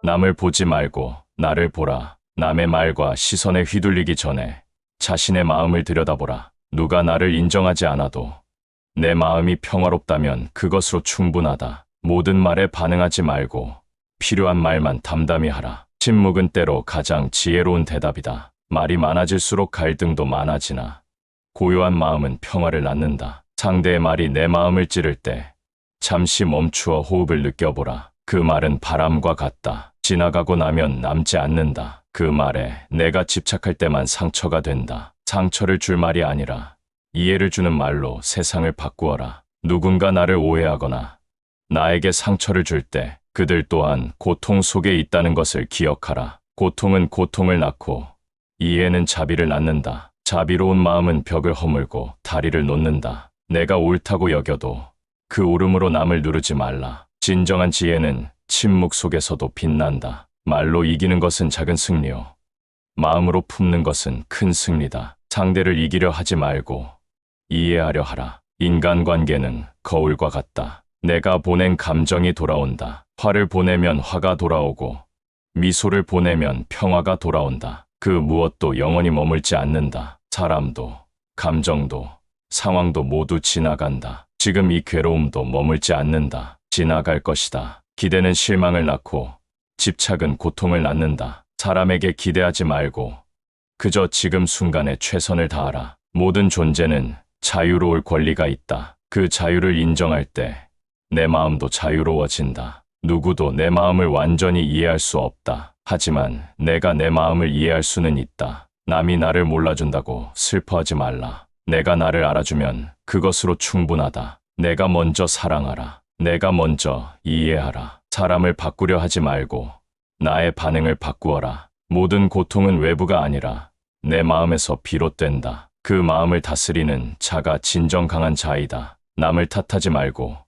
남을 보지 말고 나를 보라. 남의 말과 시선에 휘둘리기 전에 자신의 마음을 들여다보라. 누가 나를 인정하지 않아도 내 마음이 평화롭다면 그것으로 충분하다. 모든 말에 반응하지 말고 필요한 말만 담담히 하라. 침묵은 때로 가장 지혜로운 대답이다. 말이 많아질수록 갈등도 많아지나 고요한 마음은 평화를 낳는다. 상대의 말이 내 마음을 찌를 때 잠시 멈추어 호흡을 느껴보라. 그 말은 바람과 같다. 지나가고 나면 남지 않는다. 그 말에 내가 집착할 때만 상처가 된다. 상처를 줄 말이 아니라 이해를 주는 말로 세상을 바꾸어라. 누군가 나를 오해하거나 나에게 상처를 줄 때 그들 또한 고통 속에 있다는 것을 기억하라. 고통은 고통을 낳고 이해는 자비를 낳는다. 자비로운 마음은 벽을 허물고 다리를 놓는다. 내가 옳다고 여겨도 그 옳음으로 남을 누르지 말라. 진정한 지혜는 침묵 속에서도 빛난다. 말로 이기는 것은 작은 승리요. 마음으로 품는 것은 큰 승리다. 상대를 이기려 하지 말고 이해하려 하라. 인간관계는 거울과 같다. 내가 보낸 감정이 돌아온다. 화를 보내면 화가 돌아오고 미소를 보내면 평화가 돌아온다. 그 무엇도 영원히 머물지 않는다. 사람도, 감정도, 상황도 모두 지나간다. 지금 이 괴로움도 머물지 않는다. 지나갈 것이다. 기대는 실망을 낳고 집착은 고통을 낳는다. 사람에게 기대하지 말고 그저 지금 순간에 최선을 다하라. 모든 존재는 자유로울 권리가 있다. 그 자유를 인정할 때 내 마음도 자유로워진다. 누구도 내 마음을 완전히 이해할 수 없다. 하지만 내가 내 마음을 이해할 수는 있다. 남이 나를 몰라준다고 슬퍼하지 말라. 내가 나를 알아주면 그것으로 충분하다. 내가 먼저 사랑하라. 내가 먼저 이해하라. 사람을 바꾸려 하지 말고 나의 반응을 바꾸어라. 모든 고통은 외부가 아니라 내 마음에서 비롯된다. 그 마음을 다스리는 자가 진정 강한 자이다. 남을 탓하지 말고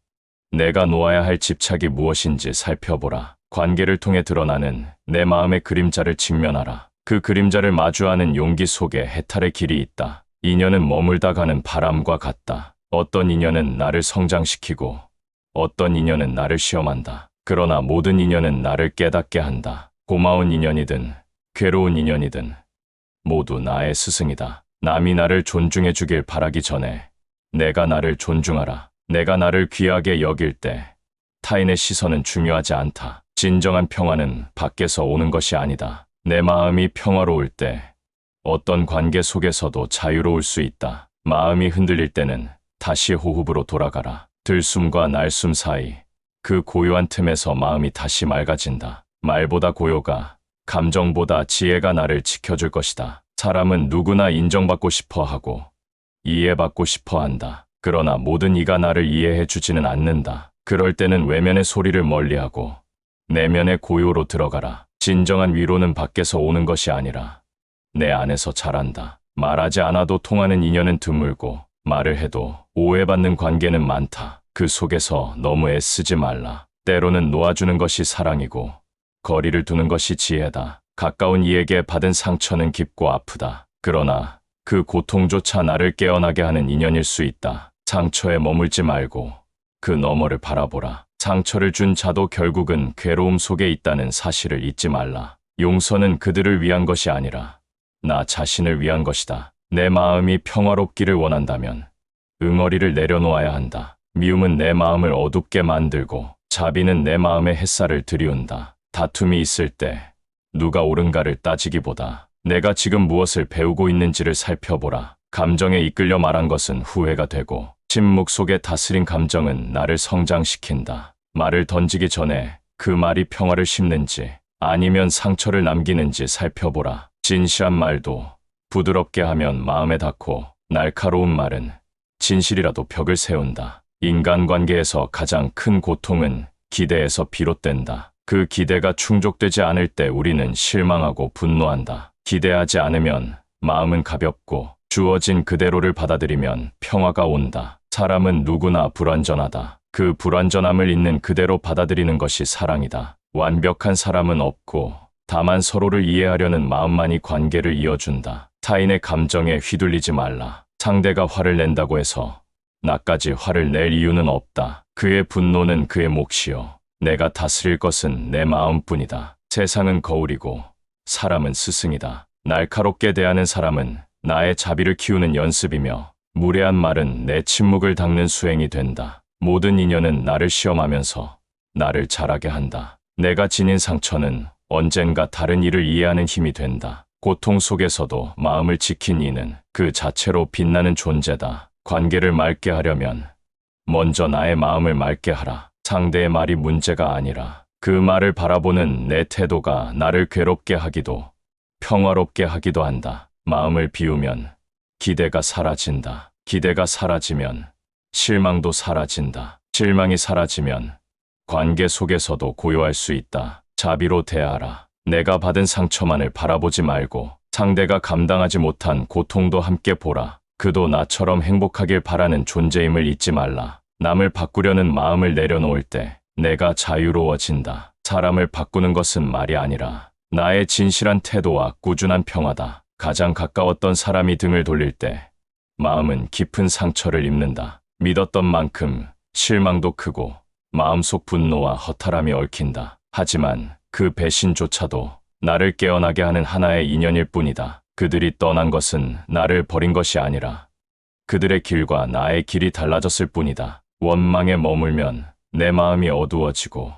내가 놓아야 할 집착이 무엇인지 살펴보라. 관계를 통해 드러나는 내 마음의 그림자를 직면하라. 그 그림자를 마주하는 용기 속에 해탈의 길이 있다. 인연은 머물다 가는 바람과 같다. 어떤 인연은 나를 성장시키고 어떤 인연은 나를 시험한다. 그러나 모든 인연은 나를 깨닫게 한다. 고마운 인연이든 괴로운 인연이든 모두 나의 스승이다. 남이 나를 존중해 주길 바라기 전에 내가 나를 존중하라. 내가 나를 귀하게 여길 때 타인의 시선은 중요하지 않다. 진정한 평화는 밖에서 오는 것이 아니다. 내 마음이 평화로울 때 어떤 관계 속에서도 자유로울 수 있다. 마음이 흔들릴 때는 다시 호흡으로 돌아가라. 들숨과 날숨 사이 그 고요한 틈에서 마음이 다시 맑아진다. 말보다 고요가, 감정보다 지혜가 나를 지켜줄 것이다. 사람은 누구나 인정받고 싶어 하고 이해받고 싶어 한다. 그러나 모든 이가 나를 이해해 주지는 않는다. 그럴 때는 외면의 소리를 멀리하고 내면의 고요로 들어가라. 진정한 위로는 밖에서 오는 것이 아니라 내 안에서 자란다. 말하지 않아도 통하는 인연은 드물고 말을 해도 오해받는 관계는 많다. 그 속에서 너무 애쓰지 말라. 때로는 놓아주는 것이 사랑이고 거리를 두는 것이 지혜다. 가까운 이에게 받은 상처는 깊고 아프다. 그러나 그 고통조차 나를 깨어나게 하는 인연일 수 있다. 상처에 머물지 말고 그 너머를 바라보라. 상처를 준 자도 결국은 괴로움 속에 있다는 사실을 잊지 말라. 용서는 그들을 위한 것이 아니라 나 자신을 위한 것이다. 내 마음이 평화롭기를 원한다면 응어리를 내려놓아야 한다. 미움은 내 마음을 어둡게 만들고 자비는 내 마음의 햇살을 들이운다. 다툼이 있을 때 누가 옳은가를 따지기보다 내가 지금 무엇을 배우고 있는지를 살펴보라. 감정에 이끌려 말한 것은 후회가 되고 침묵 속에 다스린 감정은 나를 성장시킨다. 말을 던지기 전에 그 말이 평화를 심는지 아니면 상처를 남기는지 살펴보라. 진실한 말도 부드럽게 하면 마음에 닿고 날카로운 말은 진실이라도 벽을 세운다. 인간관계에서 가장 큰 고통은 기대에서 비롯된다. 그 기대가 충족되지 않을 때 우리는 실망하고 분노한다. 기대하지 않으면 마음은 가볍고 주어진 그대로를 받아들이면 평화가 온다. 사람은 누구나 불완전하다. 그 불완전함을 있는 그대로 받아들이는 것이 사랑이다. 완벽한 사람은 없고 다만 서로를 이해하려는 마음만이 관계를 이어준다. 타인의 감정에 휘둘리지 말라. 상대가 화를 낸다고 해서 나까지 화를 낼 이유는 없다. 그의 분노는 그의 몫이요. 내가 다스릴 것은 내 마음뿐이다. 세상은 거울이고 사람은 스승이다. 날카롭게 대하는 사람은 나의 자비를 키우는 연습이며 무례한 말은 내 침묵을 닦는 수행이 된다. 모든 인연은 나를 시험하면서 나를 자라게 한다. 내가 지닌 상처는 언젠가 다른 이를 이해하는 힘이 된다. 고통 속에서도 마음을 지킨 이는 그 자체로 빛나는 존재다. 관계를 맑게 하려면 먼저 나의 마음을 맑게 하라. 상대의 말이 문제가 아니라 그 말을 바라보는 내 태도가 나를 괴롭게 하기도 평화롭게 하기도 한다. 마음을 비우면 기대가 사라진다. 기대가 사라지면 실망도 사라진다. 실망이 사라지면 관계 속에서도 고요할 수 있다. 자비로 대하라. 내가 받은 상처만을 바라보지 말고 상대가 감당하지 못한 고통도 함께 보라. 그도 나처럼 행복하길 바라는 존재임을 잊지 말라. 남을 바꾸려는 마음을 내려놓을 때 내가 자유로워진다. 사람을 바꾸는 것은 말이 아니라 나의 진실한 태도와 꾸준한 평화다. 가장 가까웠던 사람이 등을 돌릴 때 마음은 깊은 상처를 입는다. 믿었던 만큼 실망도 크고 마음속 분노와 허탈함이 얽힌다. 하지만 그 배신조차도 나를 깨어나게 하는 하나의 인연일 뿐이다. 그들이 떠난 것은 나를 버린 것이 아니라 그들의 길과 나의 길이 달라졌을 뿐이다. 원망에 머물면 내 마음이 어두워지고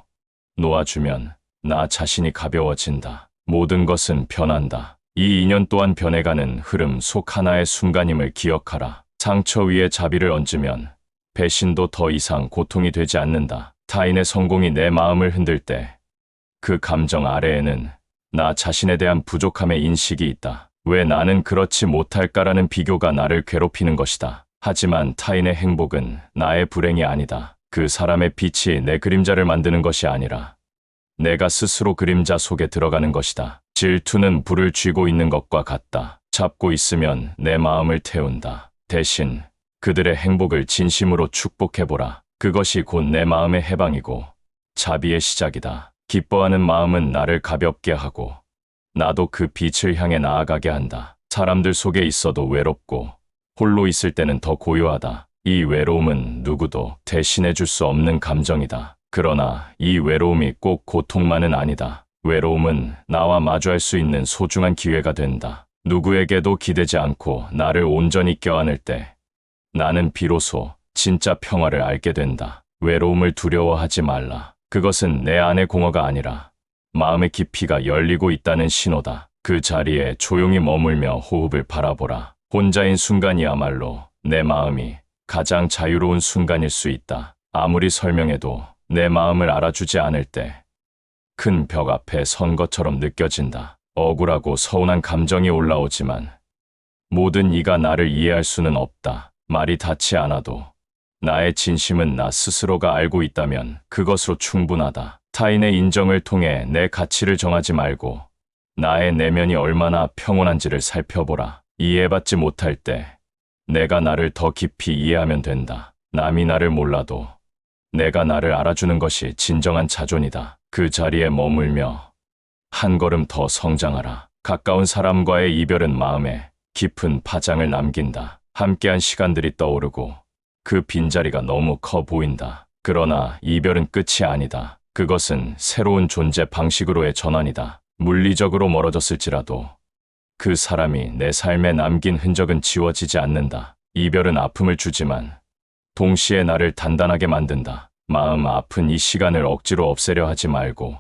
놓아주면 나 자신이 가벼워진다. 모든 것은 변한다. 이 인연 또한 변해가는 흐름 속 하나의 순간임을 기억하라. 상처 위에 자비를 얹으면 배신도 더 이상 고통이 되지 않는다. 타인의 성공이 내 마음을 흔들 때 그 감정 아래에는 나 자신에 대한 부족함의 인식이 있다. 왜 나는 그렇지 못할까라는 비교가 나를 괴롭히는 것이다. 하지만 타인의 행복은 나의 불행이 아니다. 그 사람의 빛이 내 그림자를 만드는 것이 아니라 내가 스스로 그림자 속에 들어가는 것이다. 질투는 불을 쥐고 있는 것과 같다. 잡고 있으면 내 마음을 태운다. 대신 그들의 행복을 진심으로 축복해보라. 그것이 곧 내 마음의 해방이고 자비의 시작이다. 기뻐하는 마음은 나를 가볍게 하고 나도 그 빛을 향해 나아가게 한다. 사람들 속에 있어도 외롭고 홀로 있을 때는 더 고요하다. 이 외로움은 누구도 대신해 줄 수 없는 감정이다. 그러나 이 외로움이 꼭 고통만은 아니다. 외로움은 나와 마주할 수 있는 소중한 기회가 된다. 누구에게도 기대지 않고 나를 온전히 껴안을 때 나는 비로소 진짜 평화를 알게 된다. 외로움을 두려워하지 말라. 그것은 내 안의 공허가 아니라 마음의 깊이가 열리고 있다는 신호다. 그 자리에 조용히 머물며 호흡을 바라보라. 혼자인 순간이야말로 내 마음이 가장 자유로운 순간일 수 있다. 아무리 설명해도 내 마음을 알아주지 않을 때 큰 벽 앞에 선 것처럼 느껴진다. 억울하고 서운한 감정이 올라오지만 모든 이가 나를 이해할 수는 없다. 말이 닿지 않아도 나의 진심은 나 스스로가 알고 있다면 그것으로 충분하다. 타인의 인정을 통해 내 가치를 정하지 말고 나의 내면이 얼마나 평온한지를 살펴보라. 이해받지 못할 때 내가 나를 더 깊이 이해하면 된다. 남이 나를 몰라도 내가 나를 알아주는 것이 진정한 자존이다. 그 자리에 머물며 한 걸음 더 성장하라. 가까운 사람과의 이별은 마음에 깊은 파장을 남긴다. 함께한 시간들이 떠오르고 그 빈자리가 너무 커 보인다. 그러나 이별은 끝이 아니다. 그것은 새로운 존재 방식으로의 전환이다. 물리적으로 멀어졌을지라도 그 사람이 내 삶에 남긴 흔적은 지워지지 않는다. 이별은 아픔을 주지만 동시에 나를 단단하게 만든다. 마음 아픈 이 시간을 억지로 없애려 하지 말고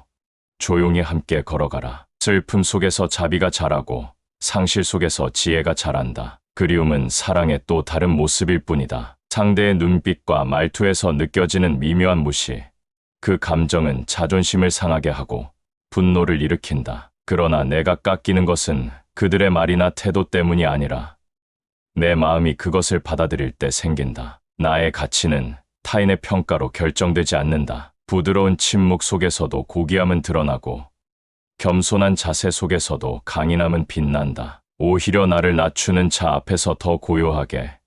조용히 함께 걸어가라. 슬픔 속에서 자비가 자라고 상실 속에서 지혜가 자란다. 그리움은 사랑의 또 다른 모습일 뿐이다. 상대의 눈빛과 말투에서 느껴지는 미묘한 무시. 그 감정은 자존심을 상하게 하고 분노를 일으킨다. 그러나 내가 깎이는 것은 그들의 말이나 태도 때문이 아니라 내 마음이 그것을 받아들일 때 생긴다. 나의 가치는 타인의 평가로 결정되지 않는다. 부드러운 침묵 속에서도 고귀함은 드러나고 겸손한 자세 속에서도 강인함은 빛난다. 오히려 나를 낮추는 자 앞에서 더 고요하게,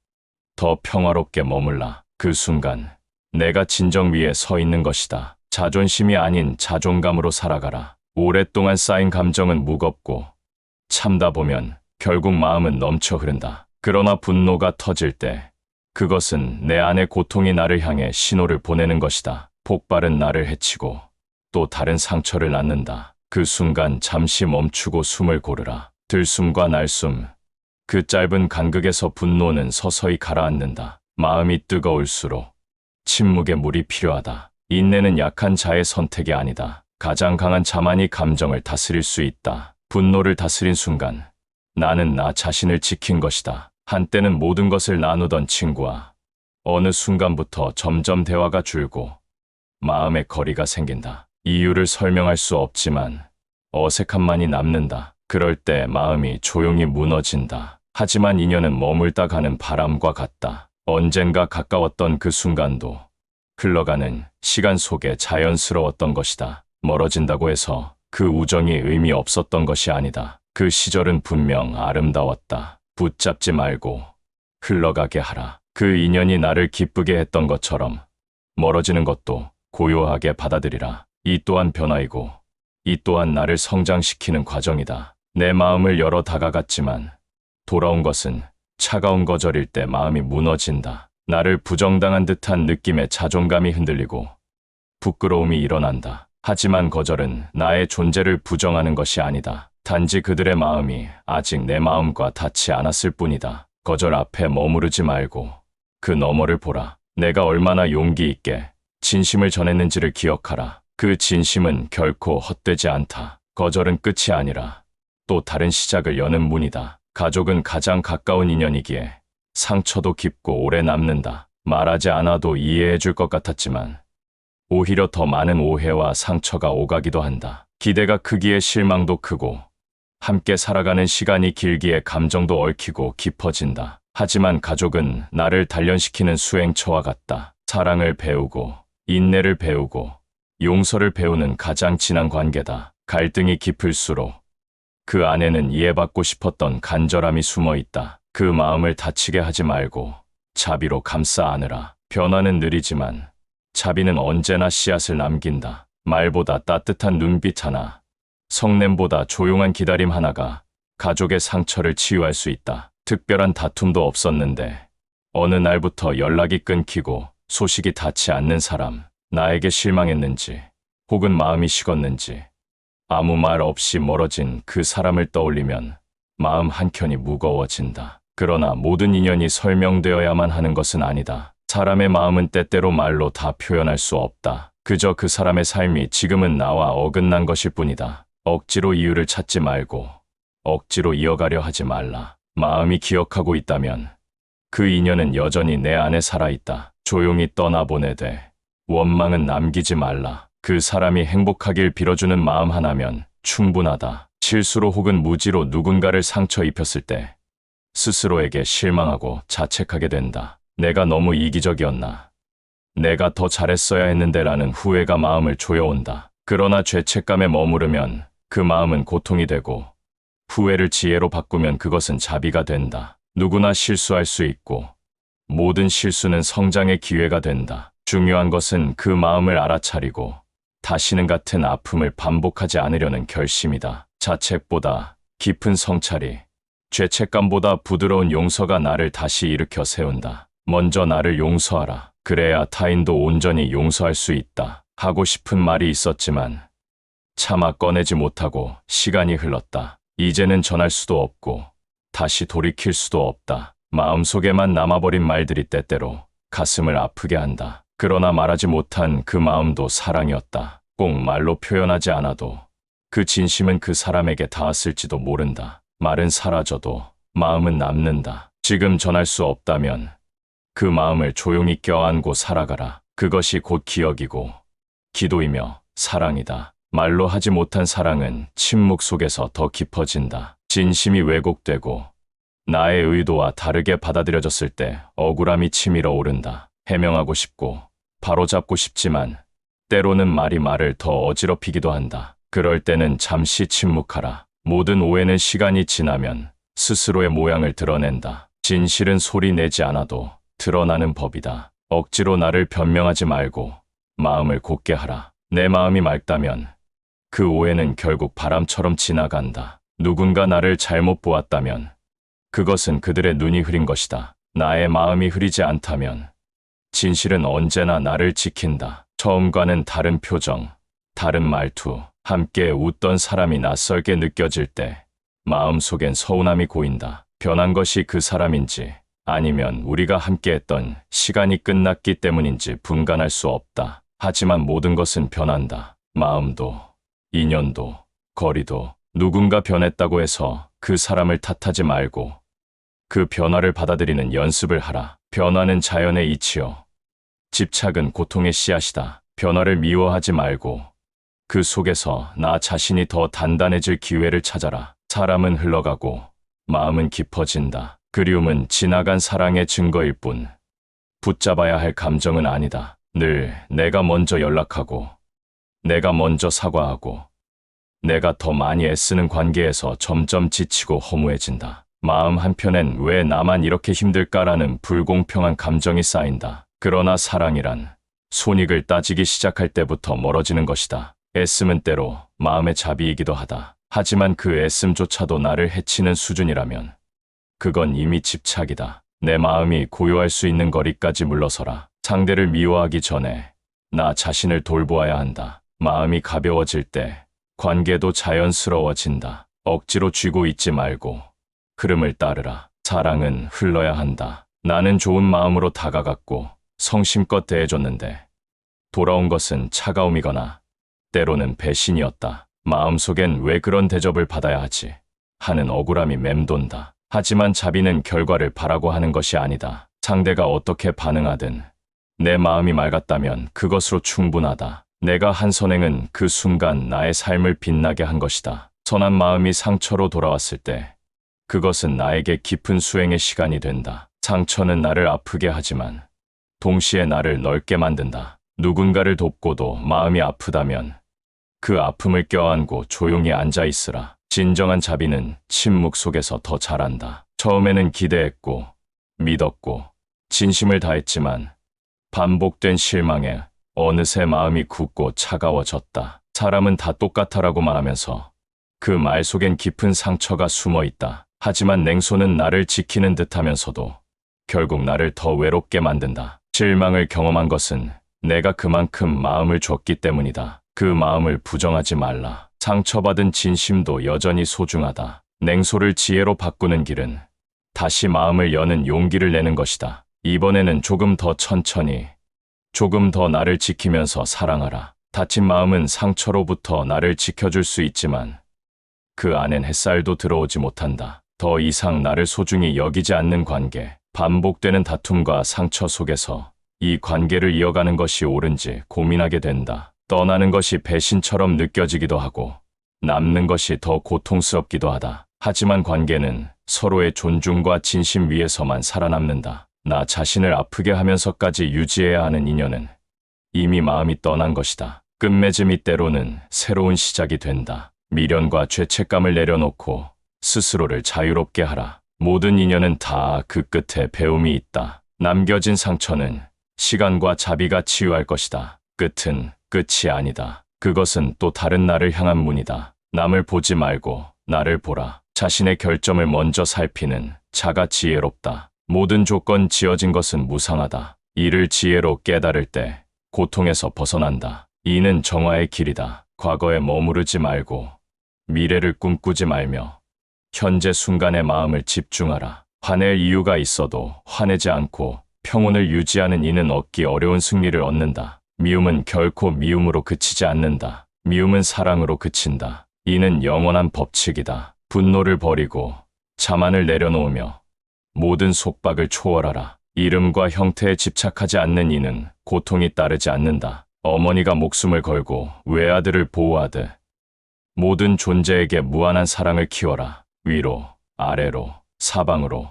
더 평화롭게 머물라. 그 순간 내가 진정 위에 서 있는 것이다. 자존심이 아닌 자존감으로 살아가라. 오랫동안 쌓인 감정은 무겁고 참다 보면 결국 마음은 넘쳐 흐른다. 그러나 분노가 터질 때 그것은 내 안의 고통이 나를 향해 신호를 보내는 것이다. 폭발은 나를 해치고 또 다른 상처를 낳는다. 그 순간 잠시 멈추고 숨을 고르라. 들숨과 날숨. 그 짧은 간극에서 분노는 서서히 가라앉는다. 마음이 뜨거울수록 침묵의 물이 필요하다. 인내는 약한 자의 선택이 아니다. 가장 강한 자만이 감정을 다스릴 수 있다. 분노를 다스린 순간 나는 나 자신을 지킨 것이다. 한때는 모든 것을 나누던 친구와 어느 순간부터 점점 대화가 줄고 마음의 거리가 생긴다. 이유를 설명할 수 없지만 어색함만이 남는다. 그럴 때 마음이 조용히 무너진다. 하지만 인연은 머물다 가는 바람과 같다. 언젠가 가까웠던 그 순간도 흘러가는 시간 속에 자연스러웠던 것이다. 멀어진다고 해서 그 우정이 의미 없었던 것이 아니다. 그 시절은 분명 아름다웠다. 붙잡지 말고 흘러가게 하라. 그 인연이 나를 기쁘게 했던 것처럼 멀어지는 것도 고요하게 받아들이라. 이 또한 변화이고 이 또한 나를 성장시키는 과정이다. 내 마음을 열어 다가갔지만 돌아온 것은 차가운 거절일 때 마음이 무너진다. 나를 부정당한 듯한 느낌에 자존감이 흔들리고 부끄러움이 일어난다. 하지만 거절은 나의 존재를 부정하는 것이 아니다. 단지 그들의 마음이 아직 내 마음과 닿지 않았을 뿐이다. 거절 앞에 머무르지 말고 그 너머를 보라. 내가 얼마나 용기 있게 진심을 전했는지를 기억하라. 그 진심은 결코 헛되지 않다. 거절은 끝이 아니라 또 다른 시작을 여는 문이다. 가족은 가장 가까운 인연이기에 상처도 깊고 오래 남는다. 말하지 않아도 이해해 줄 것 같았지만 오히려 더 많은 오해와 상처가 오가기도 한다. 기대가 크기에 실망도 크고 함께 살아가는 시간이 길기에 감정도 얽히고 깊어진다. 하지만 가족은 나를 단련시키는 수행처와 같다. 사랑을 배우고 인내를 배우고 용서를 배우는 가장 진한 관계다. 갈등이 깊을수록 그 안에는 이해받고 싶었던 간절함이 숨어 있다. 그 마음을 다치게 하지 말고 자비로 감싸 안으라. 변화는 느리지만 자비는 언제나 씨앗을 남긴다. 말보다 따뜻한 눈빛 하나, 성냄보다 조용한 기다림 하나가 가족의 상처를 치유할 수 있다. 특별한 다툼도 없었는데 어느 날부터 연락이 끊기고 소식이 닿지 않는 사람, 나에게 실망했는지 혹은 마음이 식었는지 아무 말 없이 멀어진 그 사람을 떠올리면 마음 한켠이 무거워진다. 그러나 모든 인연이 설명되어야만 하는 것은 아니다. 사람의 마음은 때때로 말로 다 표현할 수 없다. 그저 그 사람의 삶이 지금은 나와 어긋난 것일 뿐이다. 억지로 이유를 찾지 말고 억지로 이어가려 하지 말라. 마음이 기억하고 있다면 그 인연은 여전히 내 안에 살아있다. 조용히 떠나보내되 원망은 남기지 말라. 그 사람이 행복하길 빌어주는 마음 하나면 충분하다. 실수로 혹은 무지로 누군가를 상처 입혔을 때 스스로에게 실망하고 자책하게 된다. 내가 너무 이기적이었나? 내가 더 잘했어야 했는데 라는 후회가 마음을 조여온다. 그러나 죄책감에 머무르면 그 마음은 고통이 되고 후회를 지혜로 바꾸면 그것은 자비가 된다. 누구나 실수할 수 있고 모든 실수는 성장의 기회가 된다. 중요한 것은 그 마음을 알아차리고 다시는 같은 아픔을 반복하지 않으려는 결심이다. 자책보다 깊은 성찰이, 죄책감보다 부드러운 용서가 나를 다시 일으켜 세운다. 먼저 나를 용서하라. 그래야 타인도 온전히 용서할 수 있다. 하고 싶은 말이 있었지만 차마 꺼내지 못하고 시간이 흘렀다. 이제는 전할 수도 없고 다시 돌이킬 수도 없다. 마음속에만 남아버린 말들이 때때로 가슴을 아프게 한다. 그러나 말하지 못한 그 마음도 사랑이었다. 꼭 말로 표현하지 않아도 그 진심은 그 사람에게 닿았을지도 모른다. 말은 사라져도 마음은 남는다. 지금 전할 수 없다면 그 마음을 조용히 껴안고 살아가라. 그것이 곧 기억이고 기도이며 사랑이다. 말로 하지 못한 사랑은 침묵 속에서 더 깊어진다. 진심이 왜곡되고 나의 의도와 다르게 받아들여졌을 때 억울함이 치밀어 오른다. 해명하고 싶고 바로잡고 싶지만 때로는 말이 말을 더 어지럽히기도 한다. 그럴 때는 잠시 침묵하라. 모든 오해는 시간이 지나면 스스로의 모양을 드러낸다. 진실은 소리 내지 않아도 드러나는 법이다. 억지로 나를 변명하지 말고 마음을 곧게 하라. 내 마음이 맑다면 그 오해는 결국 바람처럼 지나간다. 누군가 나를 잘못 보았다면 그것은 그들의 눈이 흐린 것이다. 나의 마음이 흐리지 않다면 진실은 언제나 나를 지킨다. 처음과는 다른 표정, 다른 말투, 함께 웃던 사람이 낯설게 느껴질 때 마음속엔 서운함이 고인다. 변한 것이 그 사람인지 아니면 우리가 함께했던 시간이 끝났기 때문인지 분간할 수 없다. 하지만 모든 것은 변한다. 마음도, 인연도, 거리도. 누군가 변했다고 해서 그 사람을 탓하지 말고 그 변화를 받아들이는 연습을 하라. 변화는 자연의 이치요. 집착은 고통의 씨앗이다. 변화를 미워하지 말고 그 속에서 나 자신이 더 단단해질 기회를 찾아라. 사람은 흘러가고 마음은 깊어진다. 그리움은 지나간 사랑의 증거일 뿐 붙잡아야 할 감정은 아니다. 늘 내가 먼저 연락하고 내가 먼저 사과하고 내가 더 많이 애쓰는 관계에서 점점 지치고 허무해진다. 마음 한편엔 왜 나만 이렇게 힘들까라는 불공평한 감정이 쌓인다. 그러나 사랑이란 손익을 따지기 시작할 때부터 멀어지는 것이다. 애씀은 때로 마음의 자비이기도 하다. 하지만 그 애씀조차도 나를 해치는 수준이라면 그건 이미 집착이다. 내 마음이 고요할 수 있는 거리까지 물러서라. 상대를 미워하기 전에 나 자신을 돌보아야 한다. 마음이 가벼워질 때 관계도 자연스러워진다. 억지로 쥐고 있지 말고 흐름을 따르라. 사랑은 흘러야 한다. 나는 좋은 마음으로 다가갔고 성심껏 대해줬는데 돌아온 것은 차가움이거나 때로는 배신이었다. 마음속엔 왜 그런 대접을 받아야 하지 하는 억울함이 맴돈다. 하지만 자비는 결과를 바라고 하는 것이 아니다. 상대가 어떻게 반응하든 내 마음이 맑았다면 그것으로 충분하다. 내가 한 선행은 그 순간 나의 삶을 빛나게 한 것이다. 선한 마음이 상처로 돌아왔을 때 그것은 나에게 깊은 수행의 시간이 된다. 상처는 나를 아프게 하지만 동시에 나를 넓게 만든다. 누군가를 돕고도 마음이 아프다면 그 아픔을 껴안고 조용히 앉아 있으라. 진정한 자비는 침묵 속에서 더 잘한다. 처음에는 기대했고 믿었고 진심을 다했지만 반복된 실망에 어느새 마음이 굳고 차가워졌다. 사람은 다 똑같아라고 말하면서 그 말 속엔 깊은 상처가 숨어 있다. 하지만 냉소는 나를 지키는 듯하면서도 결국 나를 더 외롭게 만든다. 실망을 경험한 것은 내가 그만큼 마음을 줬기 때문이다. 그 마음을 부정하지 말라. 상처받은 진심도 여전히 소중하다. 냉소를 지혜로 바꾸는 길은 다시 마음을 여는 용기를 내는 것이다. 이번에는 조금 더 천천히, 조금 더 나를 지키면서 사랑하라. 다친 마음은 상처로부터 나를 지켜줄 수 있지만 그 안엔 햇살도 들어오지 못한다. 더 이상 나를 소중히 여기지 않는 관계, 반복되는 다툼과 상처 속에서 이 관계를 이어가는 것이 옳은지 고민하게 된다. 떠나는 것이 배신처럼 느껴지기도 하고 남는 것이 더 고통스럽기도 하다. 하지만 관계는 서로의 존중과 진심 위에서만 살아남는다. 나 자신을 아프게 하면서까지 유지해야 하는 인연은 이미 마음이 떠난 것이다. 끝맺음이 때로는 새로운 시작이 된다. 미련과 죄책감을 내려놓고 스스로를 자유롭게 하라. 모든 인연은 다 그 끝에 배움이 있다. 남겨진 상처는 시간과 자비가 치유할 것이다. 끝은 끝이 아니다. 그것은 또 다른 나를 향한 문이다. 남을 보지 말고 나를 보라. 자신의 결점을 먼저 살피는 자가 지혜롭다. 모든 조건 지어진 것은 무상하다. 이를 지혜로 깨달을 때 고통에서 벗어난다. 이는 정화의 길이다. 과거에 머무르지 말고 미래를 꿈꾸지 말며 현재 순간의 마음을 집중하라. 화낼 이유가 있어도 화내지 않고 평온을 유지하는 이는 얻기 어려운 승리를 얻는다. 미움은 결코 미움으로 그치지 않는다. 미움은 사랑으로 그친다. 이는 영원한 법칙이다. 분노를 버리고 자만을 내려놓으며 모든 속박을 초월하라. 이름과 형태에 집착하지 않는 이는 고통이 따르지 않는다. 어머니가 목숨을 걸고 외아들을 보호하듯 모든 존재에게 무한한 사랑을 키워라. 위로, 아래로, 사방으로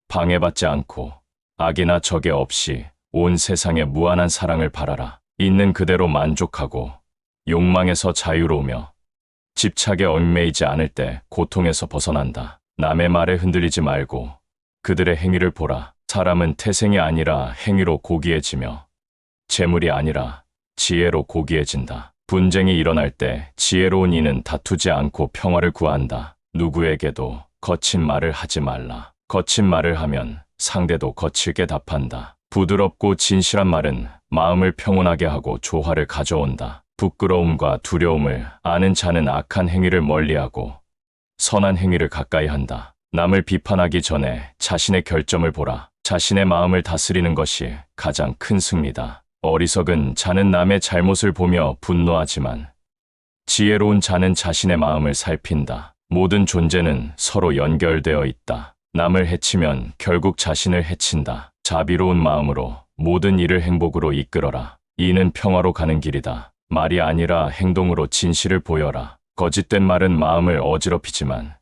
방해받지 않고 악이나 적이 없이 온 세상에 무한한 사랑을 바라라. 있는 그대로 만족하고 욕망에서 자유로우며 집착에 얽매이지 않을 때 고통에서 벗어난다. 남의 말에 흔들리지 말고 그들의 행위를 보라. 사람은 태생이 아니라 행위로 고귀해지며 재물이 아니라 지혜로 고귀해진다. 분쟁이 일어날 때 지혜로운 이는 다투지 않고 평화를 구한다. 누구에게도 거친 말을 하지 말라. 거친 말을 하면 상대도 거칠게 답한다. 부드럽고 진실한 말은 마음을 평온하게 하고 조화를 가져온다. 부끄러움과 두려움을 아는 자는 악한 행위를 멀리하고 선한 행위를 가까이 한다. 남을 비판하기 전에 자신의 결점을 보라. 자신의 마음을 다스리는 것이 가장 큰 승리다. 어리석은 자는 남의 잘못을 보며 분노하지만 지혜로운 자는 자신의 마음을 살핀다. 모든 존재는 서로 연결되어 있다. 남을 해치면 결국 자신을 해친다. 자비로운 마음으로 모든 일을 행복으로 이끌어라. 이는 평화로 가는 길이다. 말이 아니라 행동으로 진실을 보여라. 거짓된 말은 마음을 어지럽히지만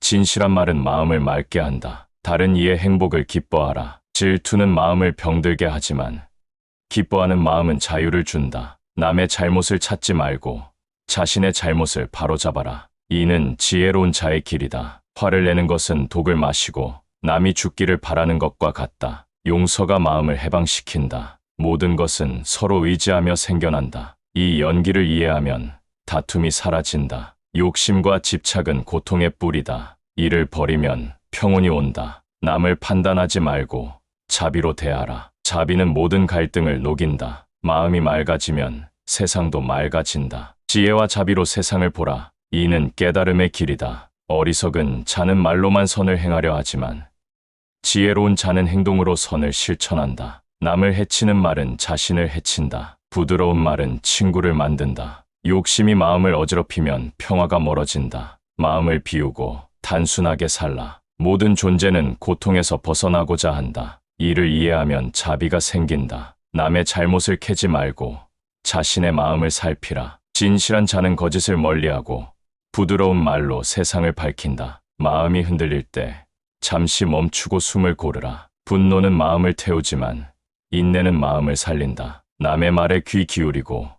진실한 말은 마음을 맑게 한다. 다른 이의 행복을 기뻐하라. 질투는 마음을 병들게 하지만 기뻐하는 마음은 자유를 준다. 남의 잘못을 찾지 말고 자신의 잘못을 바로잡아라. 이는 지혜로운 자의 길이다. 화를 내는 것은 독을 마시고 남이 죽기를 바라는 것과 같다. 용서가 마음을 해방시킨다. 모든 것은 서로 의지하며 생겨난다. 이 연기를 이해하면 다툼이 사라진다. 욕심과 집착은 고통의 뿌리다. 이를 버리면 평온이 온다. 남을 판단하지 말고 자비로 대하라. 자비는 모든 갈등을 녹인다. 마음이 맑아지면 세상도 맑아진다. 지혜와 자비로 세상을 보라. 이는 깨달음의 길이다. 어리석은 자는 말로만 선을 행하려 하지만 지혜로운 자는 행동으로 선을 실천한다. 남을 해치는 말은 자신을 해친다. 부드러운 말은 친구를 만든다. 욕심이 마음을 어지럽히면 평화가 멀어진다. 마음을 비우고 단순하게 살라. 모든 존재는 고통에서 벗어나고자 한다. 이를 이해하면 자비가 생긴다. 남의 잘못을 캐지 말고 자신의 마음을 살피라. 진실한 자는 거짓을 멀리하고 부드러운 말로 세상을 밝힌다. 마음이 흔들릴 때 잠시 멈추고 숨을 고르라. 분노는 마음을 태우지만 인내는 마음을 살린다. 남의 말에 귀 기울이고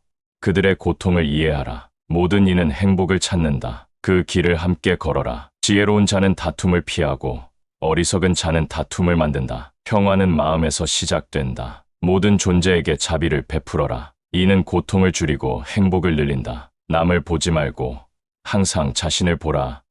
그들의 고통을 이해하라. 모든 이는 행복을 찾는다. 그 길을 함께 걸어라. 지혜로운 자는 다툼을 피하고 어리석은 자는 다툼을 만든다. 평화는 마음에서 시작된다. 모든 존재에게 자비를 베풀어라. 이는 고통을 줄이고 행복을 늘린다. 남을 보지 말고 항상 자신을 보라.